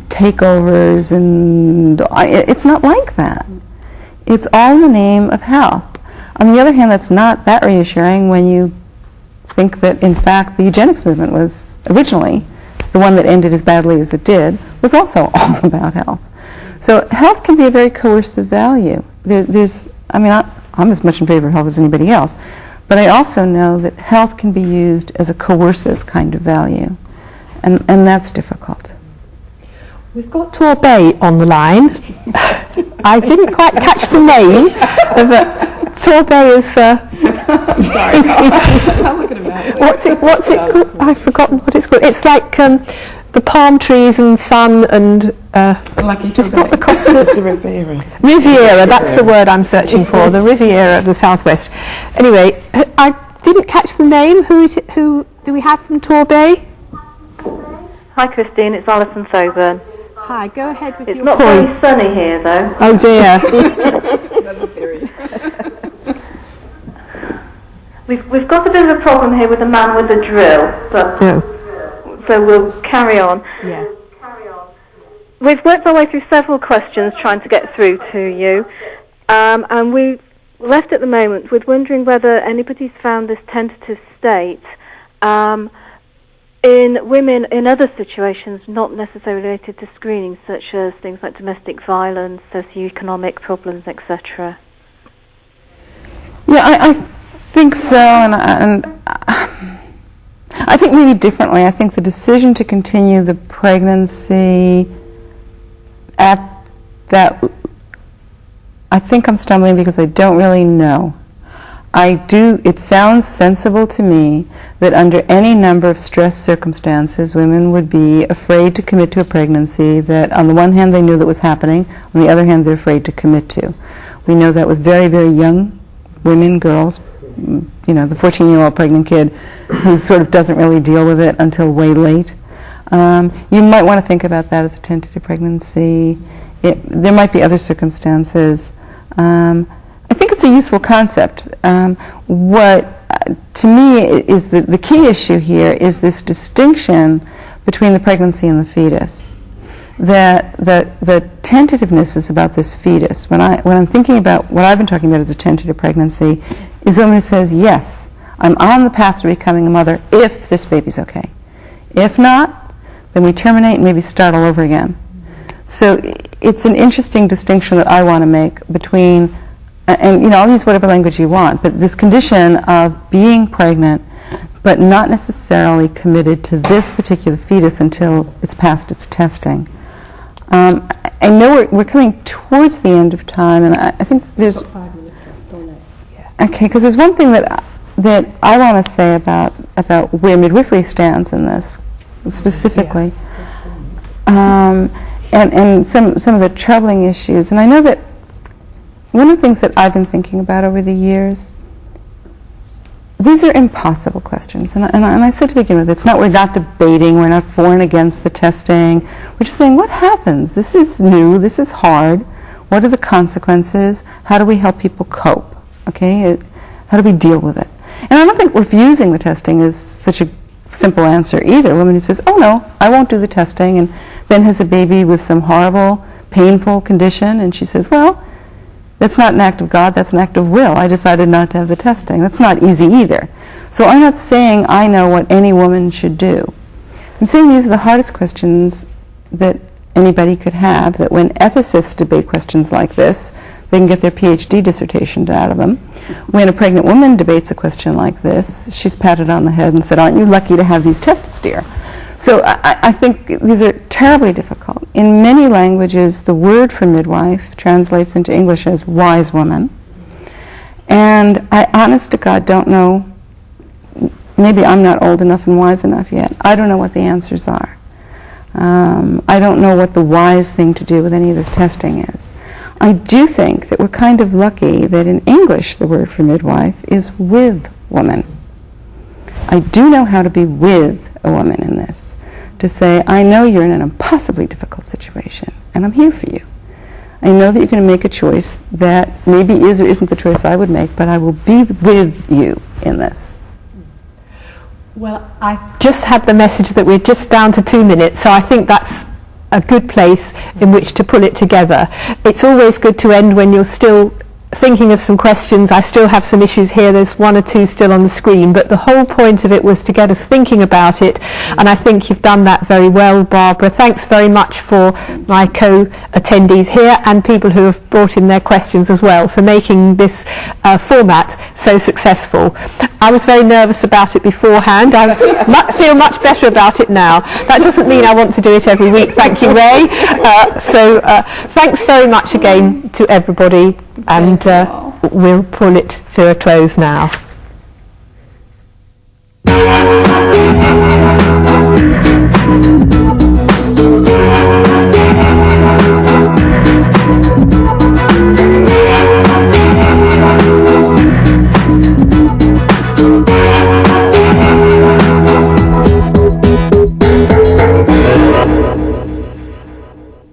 takeovers, and it's not like that. It's all in the name of health. On the other hand, that's not that reassuring when you think that, in fact, the eugenics movement was originally, the one that ended as badly as it did, was also all about health. So health can be a very coercive value. I'm as much in favor of health as anybody else, but I also know that health can be used as a coercive kind of value, and that's difficult.
We've got Torbay on the line. I didn't quite catch the name. Torbay is...
Sorry. I'm looking at him.
What's it called? I've forgotten what it's called. It's like the palm trees and sun and... just not the cost of...
It's the Riviera.
Riviera, that's the word I'm searching for. The Riviera of the Southwest. Anyway, I didn't catch the name. Who do we have from Torbay?
Hi Christine, it's Alison Soburn.
Hi, go ahead with your
point. It's not very sunny here though.
Oh dear.
We've got a bit of a problem here with a man with a drill, but so we'll carry on.
Yeah.
We've worked our way through several questions trying to get through to you, and we're left at the moment with wondering whether anybody's found this tentative state in women in other situations not necessarily related to screening, such as things like domestic violence, socioeconomic problems, etc.
Yeah, I think so, and I think maybe differently. I think the decision to continue the pregnancy at that, I think I'm stumbling because I don't really know. It sounds sensible to me that under any number of stress circumstances, women would be afraid to commit to a pregnancy that on the one hand they knew that was happening, on the other hand they're afraid to commit to. We know that with very, very young women, girls, the 14-year-old pregnant kid who sort of doesn't really deal with it until way late. You might want to think about that as a tentative pregnancy. There might be other circumstances. I think it's a useful concept. What, to me, is the key issue here is this distinction between the pregnancy and the fetus. That the tentativeness is about this fetus. When I'm thinking about what I've been talking about as a tentative pregnancy, is a woman who says, yes, I'm on the path to becoming a mother if this baby's okay. If not, then we terminate and maybe start all over again. So it's an interesting distinction that I want to make between, and I'll use whatever language you want, but this condition of being pregnant but not necessarily committed to this particular fetus until it's passed its testing. I know we're coming towards the end of time, and I think there's... 5 minutes. Okay, because there's one thing that I want to say about where midwifery stands in this, specifically. And some of the troubling issues. And I know that one of the things that I've been thinking about over the years, these are impossible questions. And I said to begin with, we're not debating, we're not for and against the testing. We're just saying, what happens? This is new, this is hard. What are the consequences? How do we help people cope? Okay, how do we deal with it? And I don't think refusing the testing is such a simple answer either. A woman who says, oh no, I won't do the testing, and then has a baby with some horrible, painful condition, and she says, well, that's not an act of God, that's an act of will. I decided not to have the testing. That's not easy either. So I'm not saying I know what any woman should do. I'm saying these are the hardest questions that anybody could have, that when ethicists debate questions like this, they can get their PhD dissertation out of them. When a pregnant woman debates a question like this, she's patted on the head and said, aren't you lucky to have these tests, dear? So I think these are terribly difficult. In many languages, the word for midwife translates into English as wise woman. And I, honest to God, don't know, maybe I'm not old enough and wise enough yet. I don't know what the answers are. I don't know what the wise thing to do with any of this testing is. I do think that we're kind of lucky that in English the word for midwife is with woman. I do know how to be with a woman in this, to say, I know you're in an impossibly difficult situation, and I'm here for you. I know that you're going to make a choice that maybe is or isn't the choice I would make, but I will be with you in this.
Well, I just had the message that we're just down to 2 minutes, so I think that's a good place in which to pull it together. It's always good to end when you're still thinking of some questions. I still have some issues here. There's 1 or 2 still on the screen, but the whole point of it was to get us thinking about it, and I think you've done that very well, Barbara. Thanks very much for my co-attendees here and people who have brought in their questions as well, for making this format so successful. I was very nervous about it beforehand. I feel much better about it now. That doesn't mean I want to do it every week. Thank you, Ray. Thanks very much again to everybody, and we'll pull it to a close now.